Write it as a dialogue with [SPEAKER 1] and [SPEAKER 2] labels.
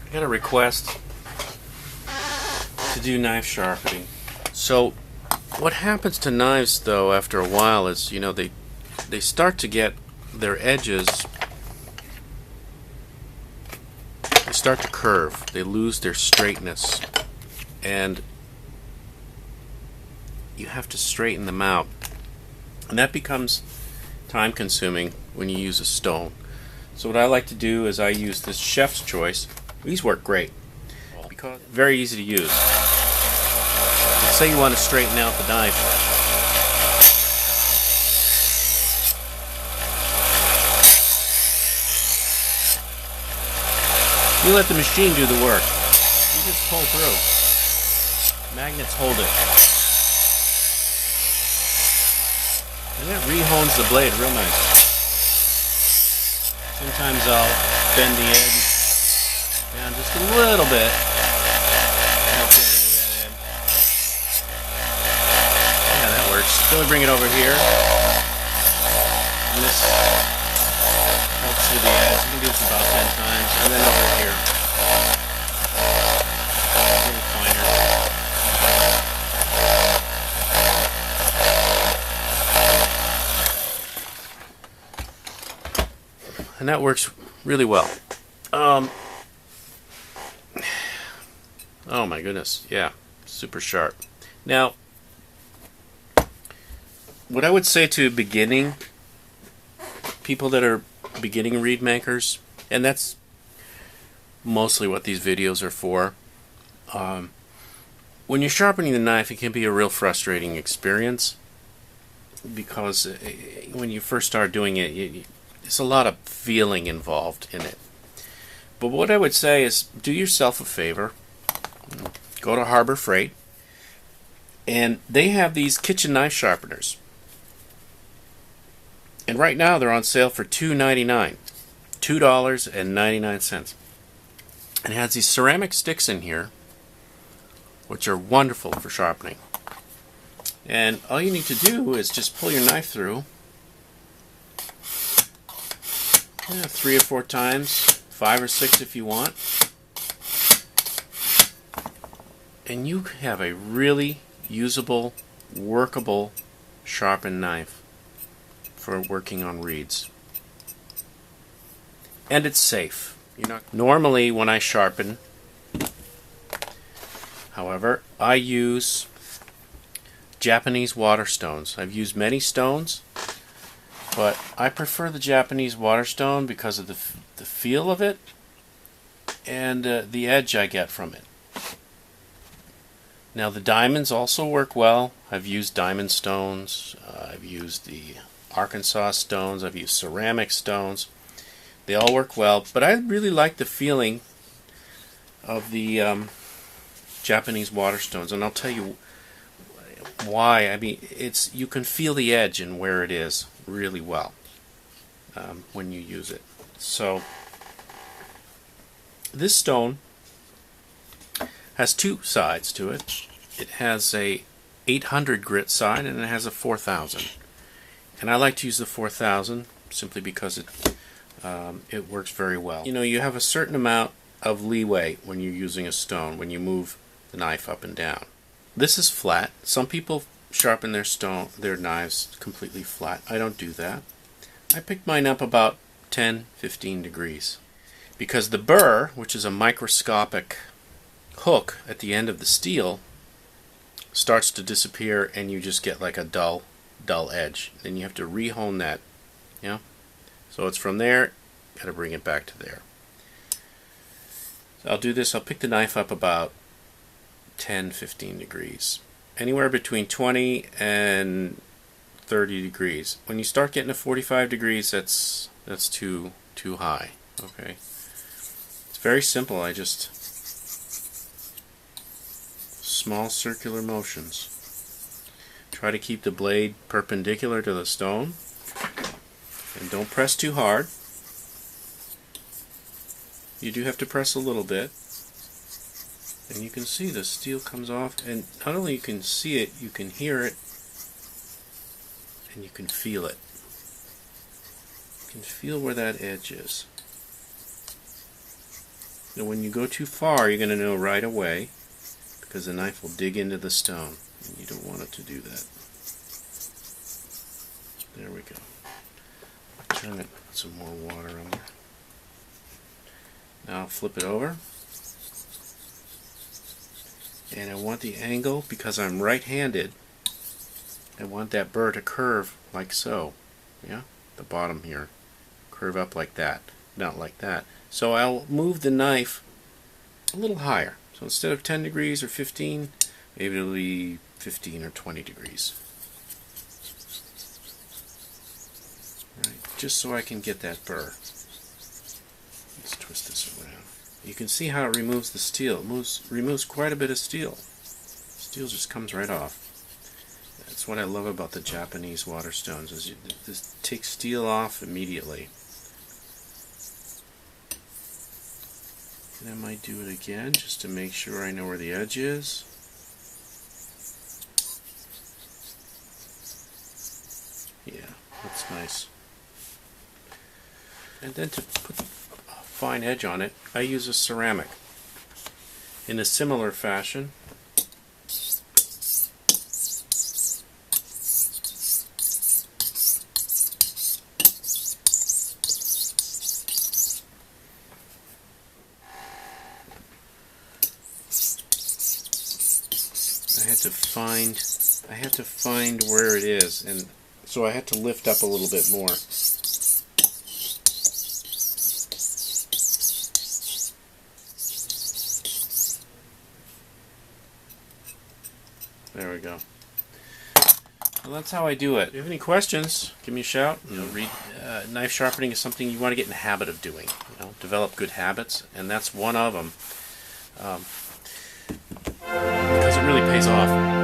[SPEAKER 1] I got a request to do knife sharpening. So what happens to knives though after a while is, you know, they start to get their edges, they start to curve, they lose their straightness, and you have to straighten them out, and that becomes time consuming when you use a stone. So what I like to do is I use this Chef's Choice. These work great because very easy to use. Let's say you want to straighten out the knife. You let the machine do the work. You just pull through. Magnets hold it. And that rehones the blade real nice. Sometimes I'll bend the edge down just a little bit. Yeah, that works. So we bring it over here. And this helps with the edge. You can do this about 10 times. And then over here. A little finer. And that works really well. Oh my goodness, yeah, super sharp. Now, what I would say to beginning people that are beginning reed makers, and that's mostly what these videos are for, when you're sharpening the knife, it can be a real frustrating experience because when you first start doing it, there's a lot of feeling involved in it. But what I would say is do yourself a favor. Go to Harbor Freight, and they have these kitchen knife sharpeners. And right now they're on sale for $2.99. $2.99. And it has these ceramic sticks in here, which are wonderful for sharpening. And all you need to do is just pull your knife through 3 or 4 times, 5 or 6 if you want, and you have a really usable, workable, sharpened knife for working on reeds. And it's safe. Normally when I sharpen, however, I use Japanese water stones. I've used many stones, but I prefer the Japanese waterstone because of the feel of it and the edge I get from it. Now the diamonds also work well. I've used diamond stones, I've used the Arkansas stones, I've used ceramic stones. They all work well, but I really like the feeling of the Japanese waterstones, and I'll tell you why. I mean, you can feel the edge and where it is really well when you use it. So this stone has 2 sides to it. It has a 800 grit side and it has a 4000. And I like to use the 4000 simply because it works very well. You know, you have a certain amount of leeway when you're using a stone, when you move the knife up and down. This is flat. Some people sharpen their knives completely flat. I don't do that. I picked mine up about 10-15 degrees because the burr, which is a microscopic hook at the end of the steel, starts to disappear and you just get like a dull edge. Then you have to rehone that. Yeah. So it's from there, got to bring it back to there. So I'll do this. I'll pick the knife up about 10-15 degrees. Anywhere between 20 and 30 degrees. When you start getting to 45 degrees, that's too high. Okay. It's very simple. I just small circular motions. Try to keep the blade perpendicular to the stone, and don't press too hard. You do have to press a little bit, and you can see the steel comes off, and not only you can see it, you can hear it, and you can feel it. You can feel where that edge is. And when you go too far, you're going to know right away, because the knife will dig into the stone, and you don't want it to do that. There we go. Turn it, put some more water on there. Now I'll flip it over. And I want the angle, because I'm right-handed, I want that burr to curve like so. Yeah, the bottom here. Curve up like that, not like that. So I'll move the knife a little higher. So instead of 10 degrees or 15, maybe it'll be 15 or 20 degrees. Right, just so I can get that burr. Let's twist this around. You can see how it removes the steel. It removes quite a bit of steel. Steel just comes right off. That's what I love about the Japanese water stones, is this takes steel off immediately. And I might do it again just to make sure I know where the edge is. Yeah, that's nice. And then to put a fine edge on it, I use a ceramic. In a similar fashion, I had to find where it is, and so I had to lift up a little bit more. There we go. Well, that's how I do it. If you have any questions, give me a shout. Knife sharpening is something you want to get in the habit of doing. Develop good habits, and that's one of them. Because it really pays off.